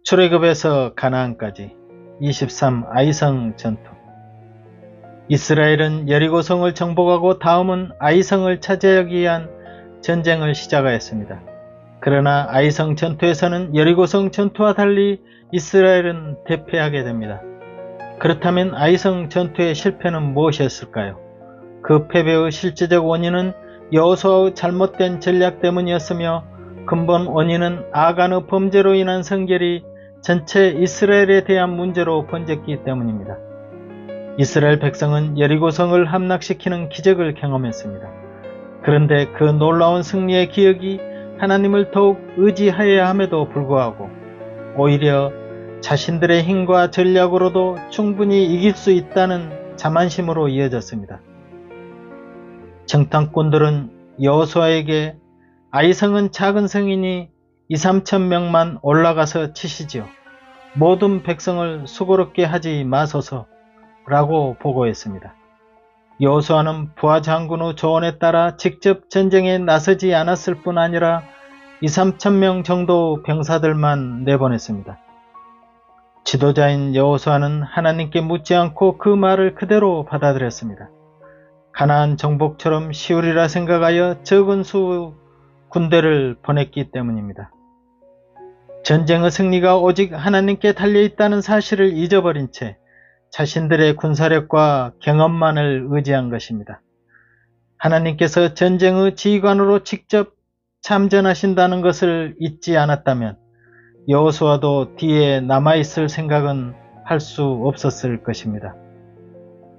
출애굽에서 가나안까지 23 아이성 전투. 이스라엘은 여리고성을 정복하고 다음은 아이성을 차지하기 위한 전쟁을 시작하였습니다. 그러나 아이성 전투에서는 여리고성 전투와 달리 이스라엘은 대패하게 됩니다. 그렇다면 아이성 전투의 실패는 무엇이었을까요? 그 패배의 실제적 원인은 여호수아의 잘못된 전략 때문이었으며 근본 원인은 아간의 범죄로 인한 성결이 전체 이스라엘에 대한 문제로 번졌기 때문입니다. 이스라엘 백성은 여리고성을 함락시키는 기적을 경험했습니다. 그런데 그 놀라운 승리의 기억이 하나님을 더욱 의지하여야 함에도 불구하고 오히려 자신들의 힘과 전략으로도 충분히 이길 수 있다는 자만심으로 이어졌습니다. 정탐꾼들은 여호수아에게 아이성은 작은 성이니 2~3천 명만 올라가서 치시지요. 모든 백성을 수고롭게 하지 마소서 라고 보고했습니다. 여호수아는 부하 장군의 조언에 따라 직접 전쟁에 나서지 않았을 뿐 아니라 2~3천 명 정도 병사들만 내보냈습니다. 지도자인 여호수아는 하나님께 묻지 않고 그 말을 그대로 받아들였습니다. 가나안 정복처럼 쉬우리라 생각하여 적은 수 군대를 보냈기 때문입니다. 전쟁의 승리가 오직 하나님께 달려있다는 사실을 잊어버린 채 자신들의 군사력과 경험만을 의지한 것입니다. 하나님께서 전쟁의 지휘관으로 직접 참전하신다는 것을 잊지 않았다면 여호수아도 뒤에 남아있을 생각은 할 수 없었을 것입니다.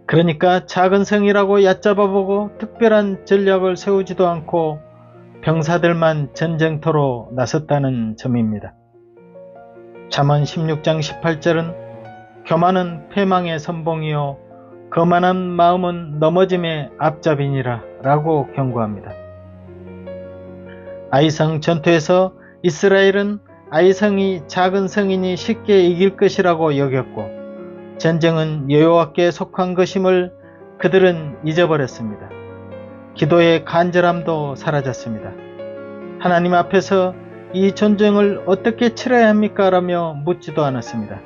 그러니까 작은 성이라고 얕잡아보고 특별한 전략을 세우지도 않고 병사들만 전쟁터로 나섰다는 점입니다. 잠언 16장 18절은 교만은 패망의 선봉이요 거만한 마음은 넘어짐의 앞잡이니라 라고 경고합니다. 아이성 전투에서 이스라엘은 아이성이 작은 성이니 쉽게 이길 것이라고 여겼고 전쟁은 여호와께 속한 것임을 그들은 잊어버렸습니다. 기도의 간절함도 사라졌습니다. 하나님 앞에서 이 전쟁을 어떻게 치러야 합니까? 라며 묻지도 않았습니다.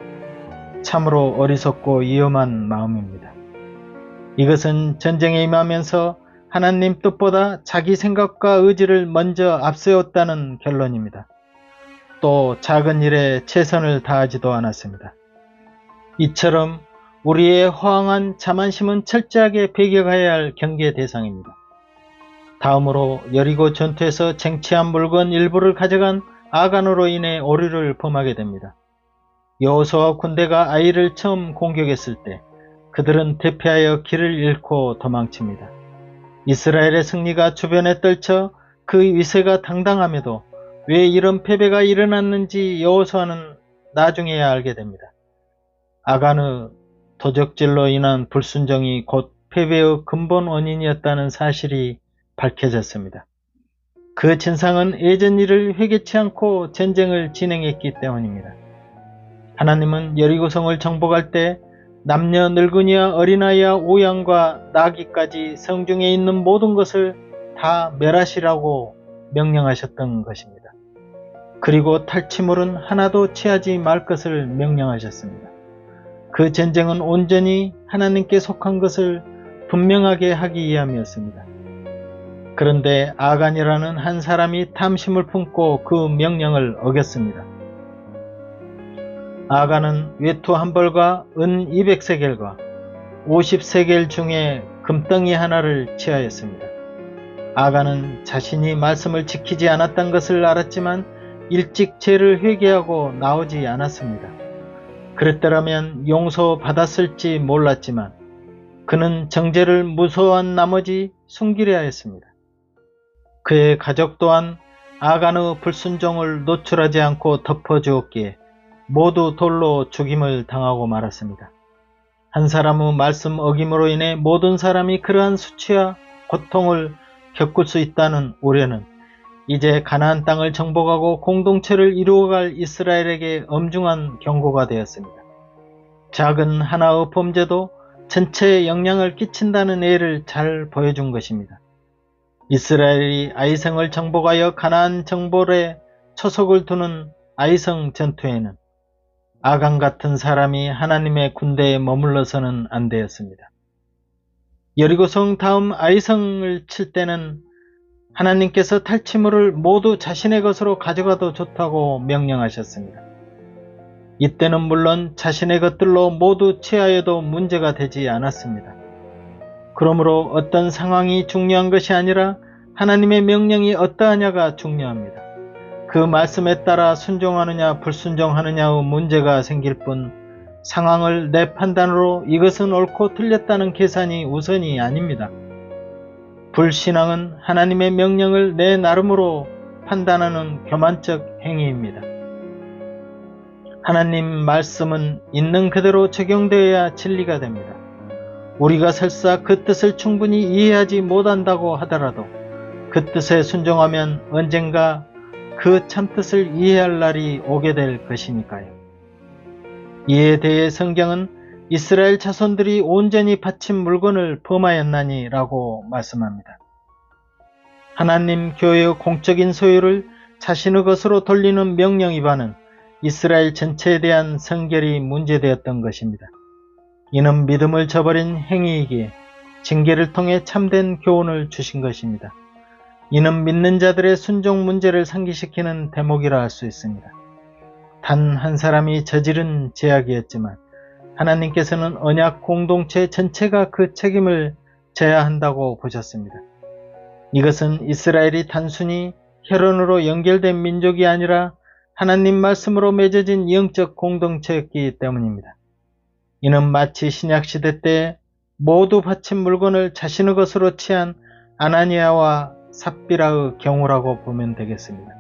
참으로 어리석고 위험한 마음입니다. 이것은 전쟁에 임하면서 하나님 뜻보다 자기 생각과 의지를 먼저 앞세웠다는 결론입니다. 또 작은 일에 최선을 다하지도 않았습니다. 이처럼 우리의 허황한 자만심은 철저하게 배격해야 할 경계 대상입니다. 다음으로 여리고 전투에서 쟁취한 물건 일부를 가져간 아간으로 인해 오류를 범하게 됩니다. 여호수아 군대가 아이를 처음 공격했을 때 그들은 대피하여 길을 잃고 도망칩니다. 이스라엘의 승리가 주변에 떨쳐 그 위세가 당당함에도 왜 이런 패배가 일어났는지 여호수아는 나중에야 알게 됩니다. 아간의 도적질로 인한 불순종이 곧 패배의 근본 원인이었다는 사실이 밝혀졌습니다. 그 진상은 예전 일을 회개치 않고 전쟁을 진행했기 때문입니다. 하나님은 여리고성을 정복할 때 남녀 늙은이와 어린아이와 오양과 나귀까지 성중에 있는 모든 것을 다 멸하시라고 명령하셨던 것입니다. 그리고 탈취물은 하나도 취하지 말 것을 명령하셨습니다. 그 전쟁은 온전히 하나님께 속한 것을 분명하게 하기 위함이었습니다. 그런데 아간이라는 한 사람이 탐심을 품고 그 명령을 어겼습니다. 아간은 외투 한 벌과 은 200세겔과 50세겔 중에 금덩이 하나를 취하였습니다. 아간은 자신이 말씀을 지키지 않았던 것을 알았지만 일찍 죄를 회개하고 나오지 않았습니다. 그랬더라면 용서받았을지 몰랐지만 그는 정죄를 무서워한 나머지 숨기려 했습니다. 그의 가족 또한 아간의 불순종을 노출하지 않고 덮어주었기에 모두 돌로 죽임을 당하고 말았습니다. 한 사람의 말씀 어김으로 인해 모든 사람이 그러한 수치와 고통을 겪을 수 있다는 우려는 이제 가나안 땅을 정복하고 공동체를 이루어갈 이스라엘에게 엄중한 경고가 되었습니다. 작은 하나의 범죄도 전체에 영향을 끼친다는 예를 잘 보여준 것입니다. 이스라엘이 아이성을 정복하여 가나안 정복에 초석을 두는 아이성 전투에는 아간 같은 사람이 하나님의 군대에 머물러서는 안 되었습니다. 여리고성 다음 아이성을 칠 때는 하나님께서 탈취물을 모두 자신의 것으로 가져가도 좋다고 명령하셨습니다. 이때는 물론 자신의 것들로 모두 취하여도 문제가 되지 않았습니다. 그러므로 어떤 상황이 중요한 것이 아니라 하나님의 명령이 어떠하냐가 중요합니다. 그 말씀에 따라 순종하느냐 불순종하느냐의 문제가 생길 뿐 상황을 내 판단으로 이것은 옳고 틀렸다는 계산이 우선이 아닙니다. 불신앙은 하나님의 명령을 내 나름으로 판단하는 교만적 행위입니다. 하나님 말씀은 있는 그대로 적용되어야 진리가 됩니다. 우리가 설사 그 뜻을 충분히 이해하지 못한다고 하더라도 그 뜻에 순종하면 언젠가 그 참뜻을 이해할 날이 오게 될 것이니까요. 이에 대해 성경은 이스라엘 자손들이 온전히 바친 물건을 범하였나니 라고 말씀합니다. 하나님 교회의 공적인 소유를 자신의 것으로 돌리는 명령 위반은 이스라엘 전체에 대한 성결이 문제되었던 것입니다. 이는 믿음을 저버린 행위이기에 징계를 통해 참된 교훈을 주신 것입니다. 이는 믿는 자들의 순종 문제를 상기시키는 대목이라 할 수 있습니다. 단 한 사람이 저지른 죄악이었지만 하나님께서는 언약 공동체 전체가 그 책임을 져야 한다고 보셨습니다. 이것은 이스라엘이 단순히 혈연으로 연결된 민족이 아니라 하나님 말씀으로 맺어진 영적 공동체였기 때문입니다. 이는 마치 신약시대 때 모두 바친 물건을 자신의 것으로 취한 아나니아와 삽비라의 경우라고 보면 되겠습니다.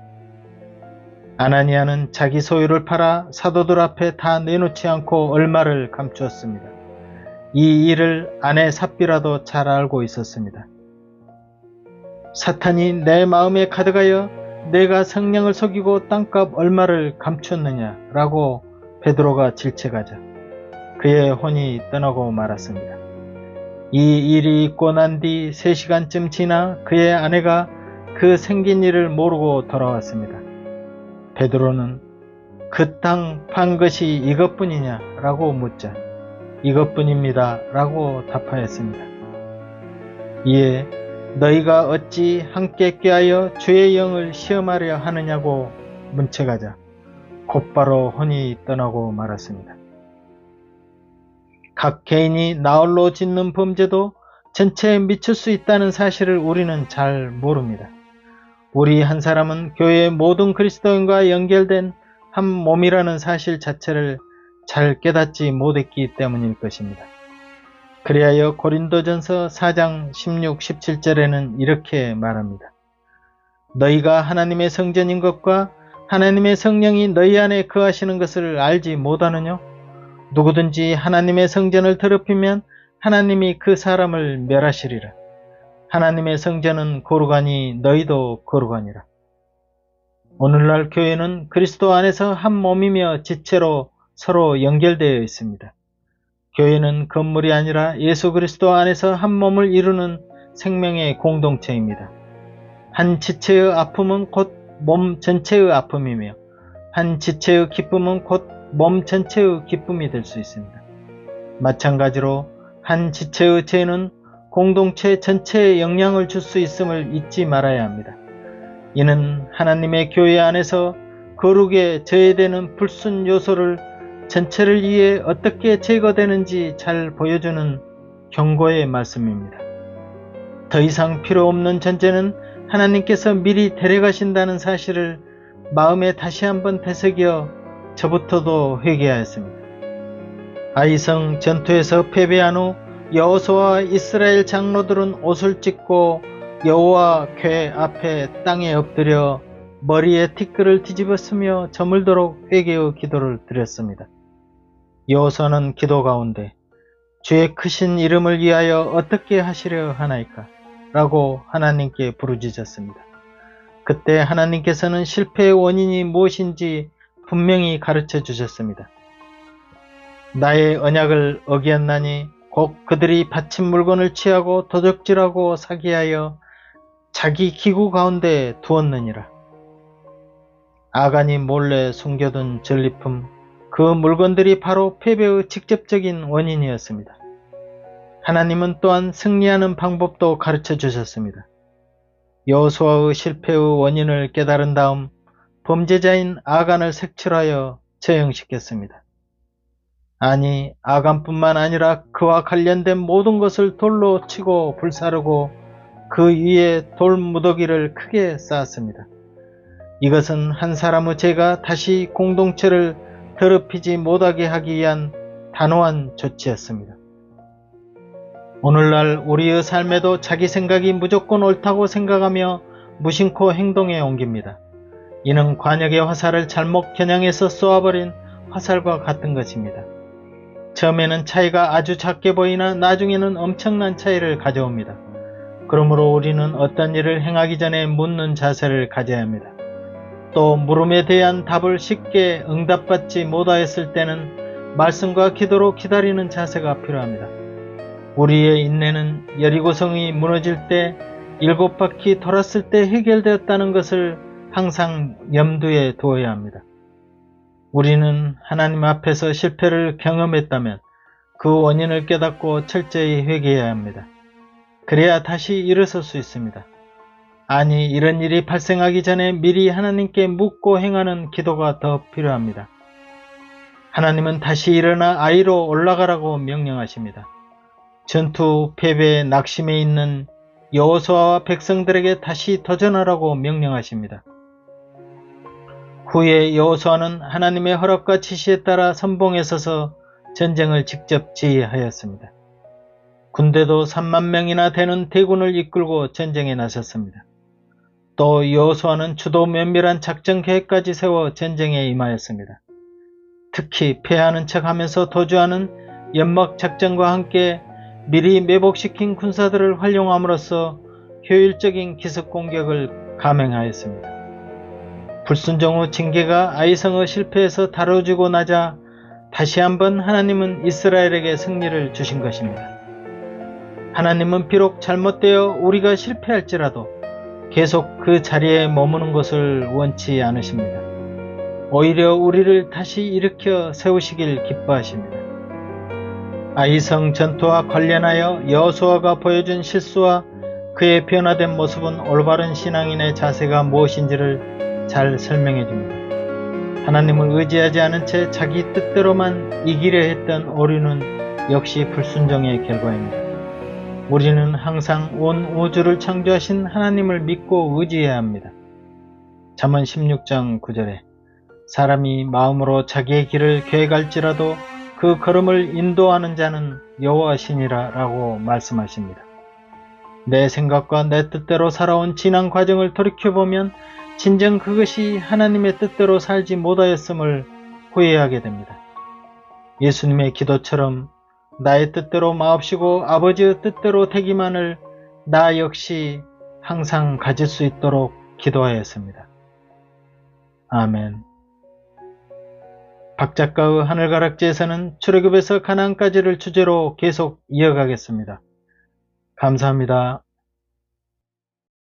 아나니아는 자기 소유를 팔아 사도들 앞에 다 내놓지 않고 얼마를 감추었습니다. 이 일을 아내 삽비라도 잘 알고 있었습니다. 사탄이 내 마음에 가득하여 내가 성령을 속이고 땅값 얼마를 감추었느냐 라고 베드로가 질책하자 그의 혼이 떠나고 말았습니다. 이 일이 있고 난 뒤 3시간쯤 지나 그의 아내가 그 생긴 일을 모르고 돌아왔습니다. 베드로는 그 땅 판 것이 이것뿐이냐 라고 묻자 이것뿐입니다 라고 답하였습니다. 이에 너희가 어찌 함께 꾀하여 주의 영을 시험하려 하느냐고 문책하자 곧바로 혼이 떠나고 말았습니다. 각 개인이 나홀로 짓는 범죄도 전체에 미칠 수 있다는 사실을 우리는 잘 모릅니다. 우리 한 사람은 교회의 모든 그리스도인과 연결된 한 몸이라는 사실 자체를 잘 깨닫지 못했기 때문일 것입니다. 그리하여 고린도전서 4장 16, 17절에는 이렇게 말합니다. 너희가 하나님의 성전인 것과 하나님의 성령이 너희 안에 거하시는 것을 알지 못하느냐? 누구든지 하나님의 성전을 더럽히면 하나님이 그 사람을 멸하시리라. 하나님의 성전은 거룩하니 너희도 거룩하니라. 오늘날 교회는 그리스도 안에서 한 몸이며 지체로 서로 연결되어 있습니다. 교회는 건물이 아니라 예수 그리스도 안에서 한 몸을 이루는 생명의 공동체입니다. 한 지체의 아픔은 곧 몸 전체의 아픔이며 한 지체의 기쁨은 곧 몸 전체의 기쁨이 될 수 있습니다. 마찬가지로 한 지체의 죄는 공동체 전체에 영향을 줄 수 있음을 잊지 말아야 합니다. 이는 하나님의 교회 안에서 거룩에 저해되는 불순 요소를 전체를 위해 어떻게 제거되는지 잘 보여주는 경고의 말씀입니다. 더 이상 필요 없는 전제는 하나님께서 미리 데려가신다는 사실을 마음에 다시 한번 되새겨 저부터도 회개하였습니다. 아이성 전투에서 패배한 후 여호수아와 이스라엘 장로들은 옷을 찢고 여호와 궤 앞에 땅에 엎드려 머리에 티끌을 뒤집었으며 저물도록 회개의 기도를 드렸습니다. 여호수아는 기도 가운데 주의 크신 이름을 위하여 어떻게 하시려 하나이까? 라고 하나님께 부르짖었습니다. 그때 하나님께서는 실패의 원인이 무엇인지 분명히 가르쳐 주셨습니다. 나의 언약을 어기었나니 곧 그들이 바친 물건을 취하고 도적질하고 사기하여 자기 기구 가운데 두었느니라. 아간이 몰래 숨겨둔 전리품 그 물건들이 바로 패배의 직접적인 원인이었습니다. 하나님은 또한 승리하는 방법도 가르쳐 주셨습니다. 여호수아의 실패의 원인을 깨달은 다음 범죄자인 아간을 색출하여 처형시켰습니다. 아니, 아간뿐만 아니라 그와 관련된 모든 것을 돌로 치고 불사르고 그 위에 돌 무더기를 크게 쌓았습니다. 이것은 한 사람의 죄가 다시 공동체를 더럽히지 못하게 하기 위한 단호한 조치였습니다. 오늘날 우리의 삶에도 자기 생각이 무조건 옳다고 생각하며 무심코 행동에 옮깁니다. 이는 관역의 화살을 잘못 겨냥해서 쏘아버린 화살과 같은 것입니다. 처음에는 차이가 아주 작게 보이나 나중에는 엄청난 차이를 가져옵니다. 그러므로 우리는 어떤 일을 행하기 전에 묻는 자세를 가져야 합니다. 또 물음에 대한 답을 쉽게 응답받지 못하였을 때는 말씀과 기도로 기다리는 자세가 필요합니다. 우리의 인내는 여리고성이 무너질 때 7바퀴 돌았을 때 해결되었다는 것을 항상 염두에 두어야 합니다. 우리는 하나님 앞에서 실패를 경험했다면 그 원인을 깨닫고 철저히 회개해야 합니다. 그래야 다시 일어설 수 있습니다. 아니, 이런 일이 발생하기 전에 미리 하나님께 묻고 행하는 기도가 더 필요합니다. 하나님은 다시 일어나 아이로 올라가라고 명령하십니다. 전투 패배의 낙심에 있는 여호수아와 백성들에게 다시 도전하라고 명령하십니다. 후에 여호수아는 하나님의 허락과 지시에 따라 선봉에 서서 전쟁을 직접 지휘하였습니다. 군대도 3만 명이나 되는 대군을 이끌고 전쟁에 나섰습니다. 또 여호수아는 주도 면밀한 작전 계획까지 세워 전쟁에 임하였습니다. 특히 패하는 척하면서 도주하는 연막 작전과 함께 미리 매복시킨 군사들을 활용함으로써 효율적인 기습 공격을 감행하였습니다. 불순종 후 징계가 아이성의 실패에서 다뤄지고 나자 다시 한번 하나님은 이스라엘에게 승리를 주신 것입니다. 하나님은 비록 잘못되어 우리가 실패할지라도 계속 그 자리에 머무는 것을 원치 않으십니다. 오히려 우리를 다시 일으켜 세우시길 기뻐하십니다. 아이성 전투와 관련하여 여호수아가 보여준 실수와 그의 변화된 모습은 올바른 신앙인의 자세가 무엇인지를 잘 설명해 줍니다. 하나님을 의지하지 않은 채 자기 뜻대로만 이기려 했던 오류는 역시 불순종의 결과입니다. 우리는 항상 온 우주를 창조하신 하나님을 믿고 의지해야 합니다. 잠언 16장 9절에 사람이 마음으로 자기의 길을 계획할지라도 그 걸음을 인도하는 자는 여호와시니라 라고 말씀하십니다. 내 생각과 내 뜻대로 살아온 지난 과정을 돌이켜보면 진정 그것이 하나님의 뜻대로 살지 못하였음을 후회하게 됩니다. 예수님의 기도처럼 나의 뜻대로 마옵시고 아버지의 뜻대로 되기만을 나 역시 항상 가질 수 있도록 기도하였습니다. 아멘. 박 작가의 하늘가락지에서는 출애굽에서 가나안까지를 주제로 계속 이어가겠습니다. 감사합니다.